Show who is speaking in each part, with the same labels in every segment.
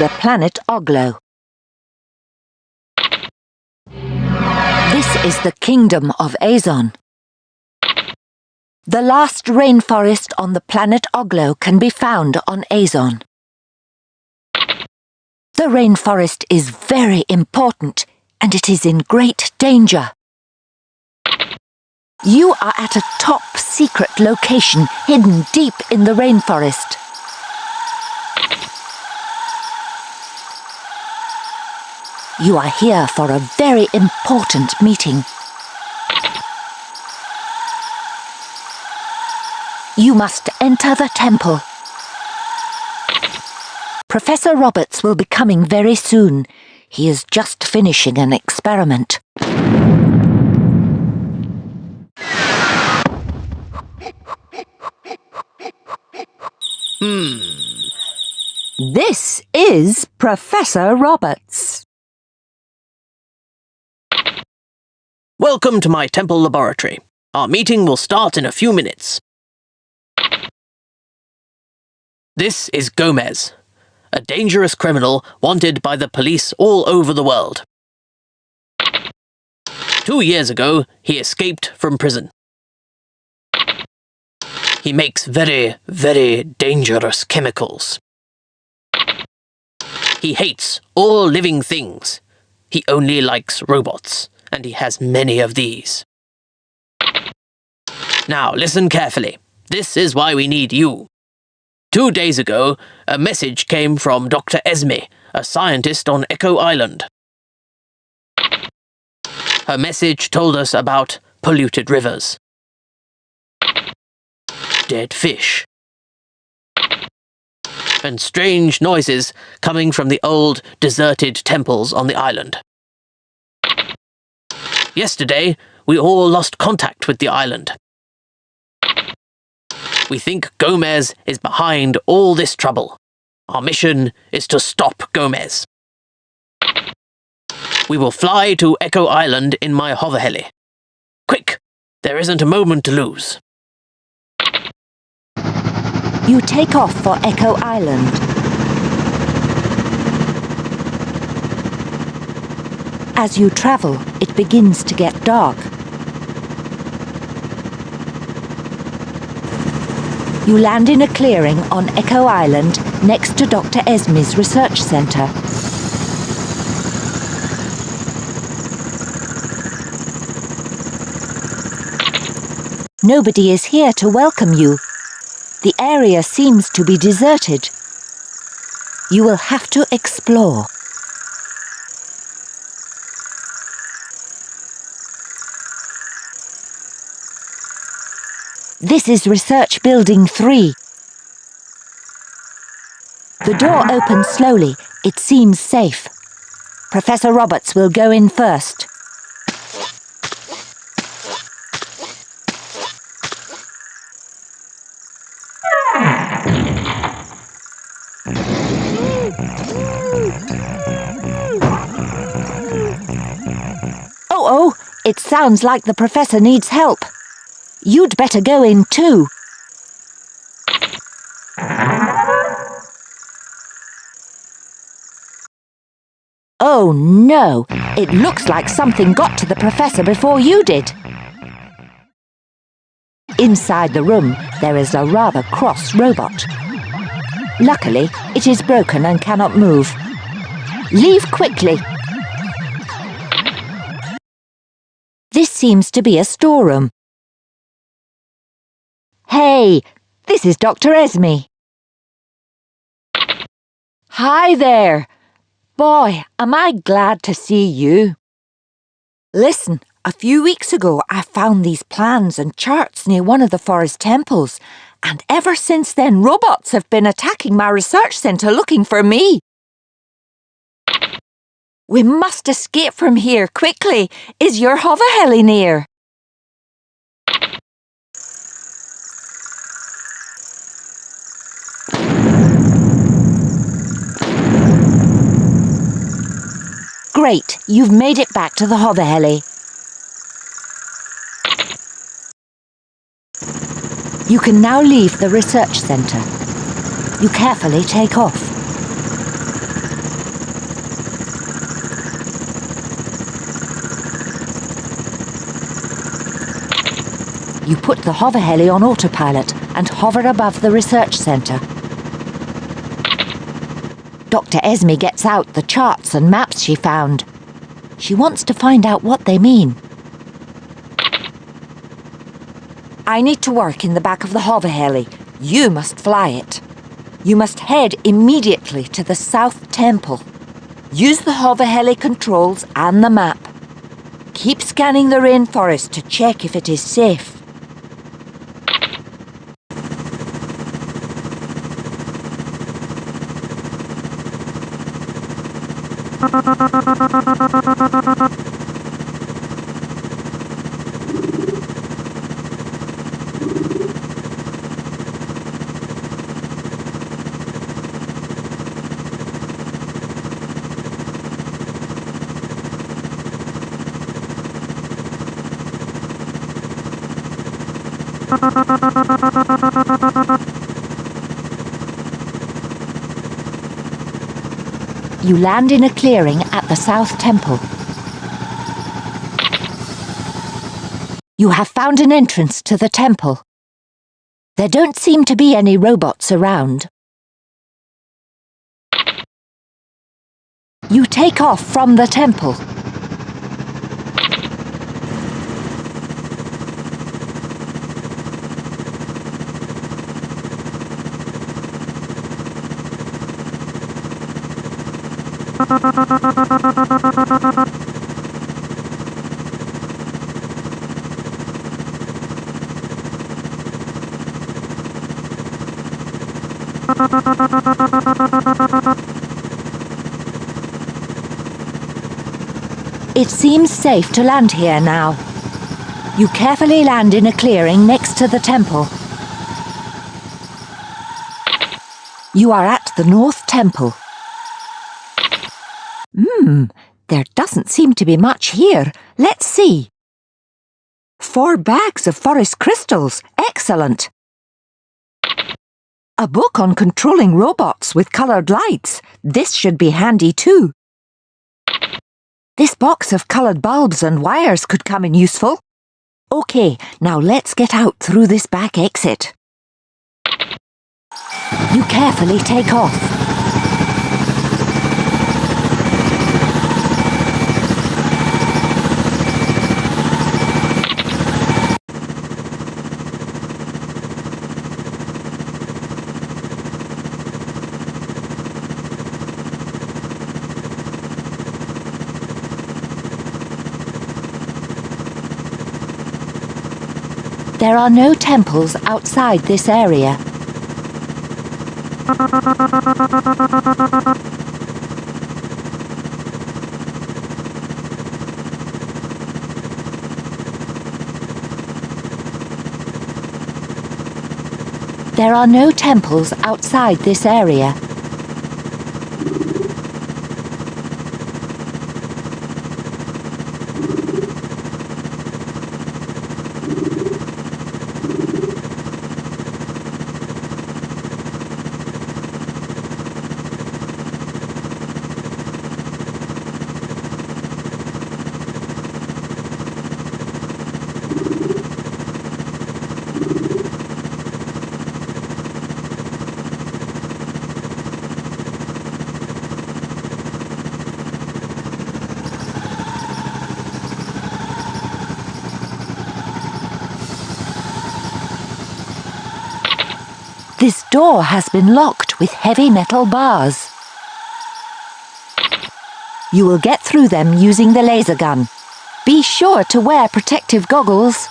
Speaker 1: the planet Oglo. This is the kingdom of Azon. The last rainforest on the planet Oglo can be found on Azon. The rainforest is very important and it is in great danger. You are at a top secret location hidden deep in the rainforest. You are here for a very important meeting. You must enter the temple. Professor Roberts will be coming very soon. He is just finishing an experiment. This is Professor Roberts.
Speaker 2: Welcome to my temple laboratory. Our meeting will start in a few minutes. This is Gomez, a dangerous criminal wanted by the police all over the world. 2 years ago, he escaped from prison. He makes very, very dangerous chemicals. He hates all living things. He only likes robots, and he has many of these. Now, listen carefully. This is why we need you. 2 days ago, a message came from Dr. Esme, a scientist on Echo Island. Her message told us about polluted rivers, dead fish, and strange noises coming from the old, deserted temples on the island. Yesterday, we all lost contact with the island. We think Gomez is behind all this trouble. Our mission is to stop Gomez. We will fly to Echo Island in my hoverheli. Quick! There isn't a moment to lose.
Speaker 1: You take off for Echo Island. As you travel, it begins to get dark. You land in a clearing on Echo Island next to Dr. Esme's research centre. Nobody is here to welcome you. The area seems to be deserted. You will have to explore. This is Research Building 3. The door opens slowly. It seems safe. Professor Roberts will go in first. Oh, it sounds like the professor needs help. You'd better go in too. Oh no, it looks like something got to the professor before you did. Inside the room, there is a rather cross robot. Luckily, it is broken and cannot move. Leave quickly. This seems to be a storeroom. Hey, this is Dr. Esme. Hi there. Boy, am I glad to see you. Listen, a few weeks ago I found these plans and charts near one of the forest temples, and ever since then robots have been attacking my research centre looking for me. We must escape from here quickly. Is your hoverheli near? Great, you've made it back to the hoverheli. You can now leave the research centre. You carefully take off. You put the hoverheli on autopilot and hover above the research centre. Dr. Esme gets out the charts and maps she found. She wants to find out what they mean. I need to work in the back of the hoverheli. You must fly it. You must head immediately to the South Temple. Use the hoverheli controls and the map. Keep scanning the rainforest to check if it is safe. You land in a clearing at the South Temple. You have found an entrance to the temple. There don't seem to be any robots around. You take off from the temple. It seems safe to land here now. You carefully land in a clearing next to the temple. You are at the North Temple. There doesn't seem to be much here. Let's see. 4 bags of forest crystals. Excellent. A book on controlling robots with coloured lights. This should be handy too. This box of coloured bulbs and wires could come in useful. OK, now let's get out through this back exit. You carefully take off. There are no temples outside this area. There are no temples outside this area. This door has been locked with heavy metal bars. You will get through them using the laser gun. Be sure to wear protective goggles.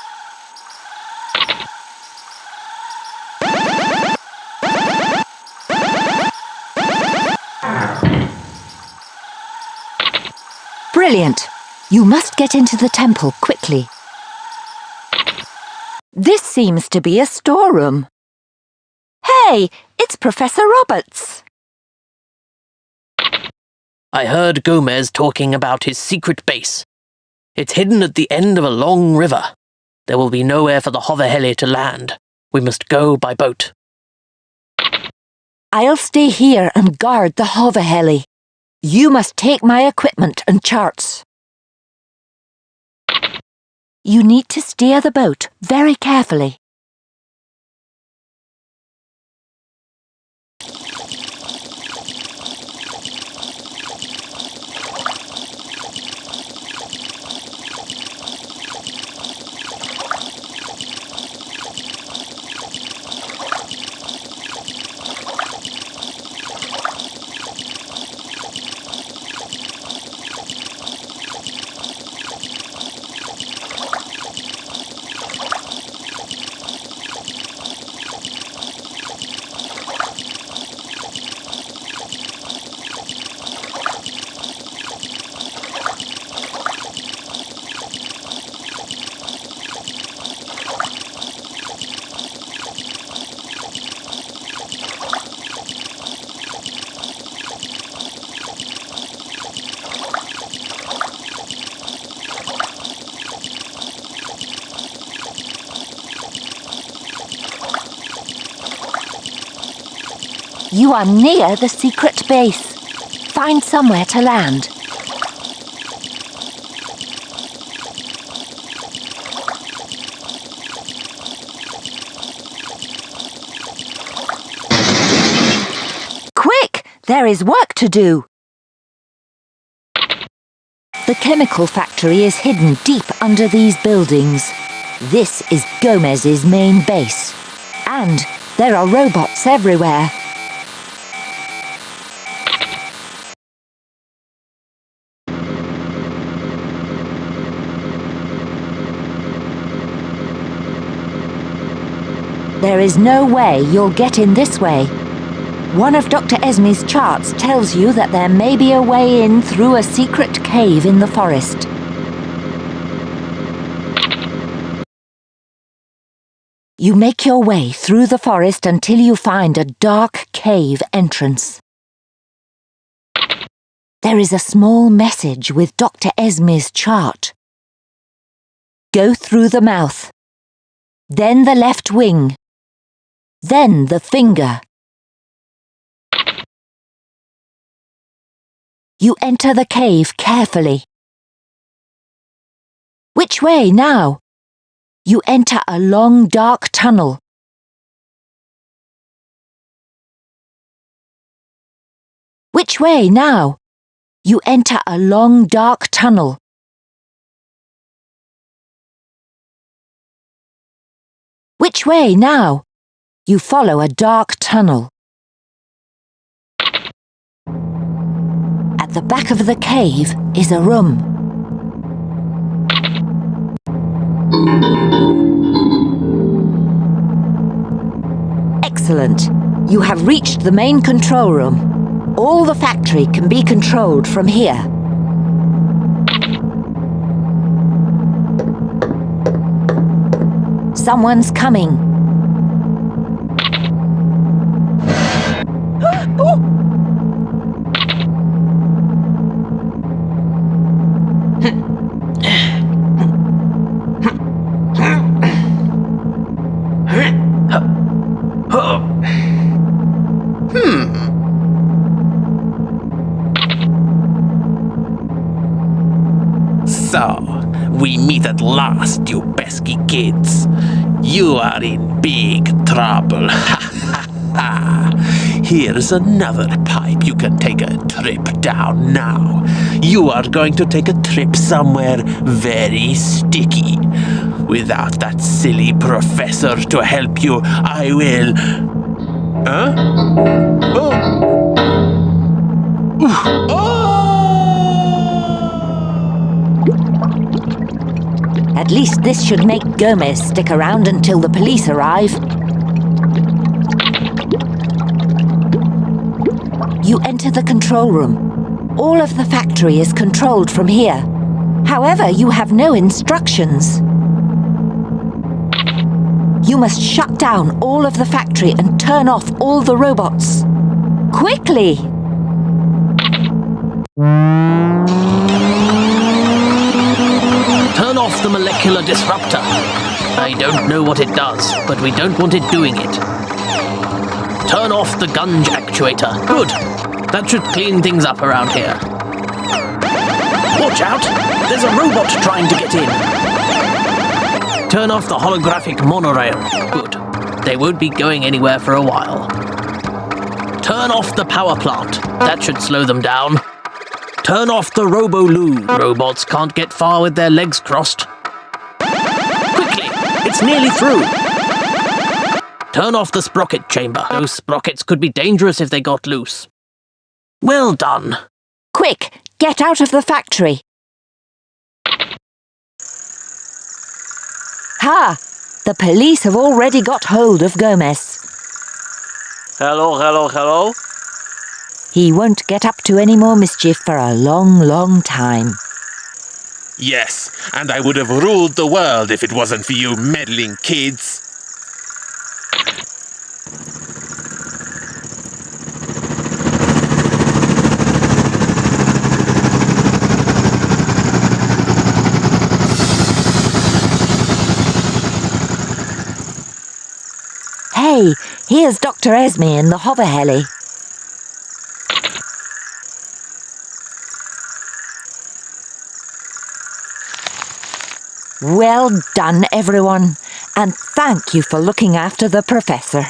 Speaker 1: Brilliant! You must get into the temple quickly. This seems to be a storeroom. Hey, it's Professor Roberts.
Speaker 2: I heard Gomez talking about his secret base. It's hidden at the end of a long river. There will be nowhere for the hoverheli to land. We must go by boat.
Speaker 1: I'll stay here and guard the hoverheli. You must take my equipment and charts. You need to steer the boat very carefully. You are near the secret base. Find somewhere to land. Quick! There is work to do. The chemical factory is hidden deep under these buildings. This is Gomez's main base. And there are robots everywhere. There is no way you'll get in this way. One of Dr. Esme's charts tells you that there may be a way in through a secret cave in the forest. You make your way through the forest until you find a dark cave entrance. There is a small message with Dr. Esme's chart. Go through the mouth, then the left wing, then the finger. You enter the cave carefully. Which way now? You enter a long dark tunnel. Which way now? You enter a long dark tunnel. Which way now? You follow a dark tunnel. At the back of the cave is a room. Excellent. You have reached the main control room. All the factory can be controlled from here. Someone's coming.
Speaker 3: So, we meet at last, you pesky kids. You are in big trouble. Here's another pipe you can take a trip down now. You are going to take a trip somewhere very sticky. Without that silly professor to help you, I will... Huh? Oh! Oh!
Speaker 1: At least this should make Gomez stick around until the police arrive. You enter the control room. All of the factory is controlled from here. However, you have no instructions. You must shut down all of the factory and turn off all the robots. Quickly!
Speaker 2: Turn off the molecular disruptor. I don't know what it does, but we don't want it doing it. Turn off the gunge actuator. Good. That should clean things up around here. Watch out! There's a robot trying to get in. Turn off the holographic monorail. Good. They won't be going anywhere for a while. Turn off the power plant. That should slow them down. Turn off the robo-loo. Robots can't get far with their legs crossed. Quickly! It's nearly through. Turn off the sprocket chamber. Those sprockets could be dangerous if they got loose. Well done.
Speaker 1: Quick, get out of the factory. Ha! The police have already got hold of Gomez.
Speaker 4: Hello, hello, hello.
Speaker 1: He won't get up to any more mischief for a long, long time.
Speaker 3: Yes, and I would have ruled the world if it wasn't for you meddling kids.
Speaker 1: Hey, here's Dr. Esme in the hover heli. Well done, everyone, and thank you for looking after the professor.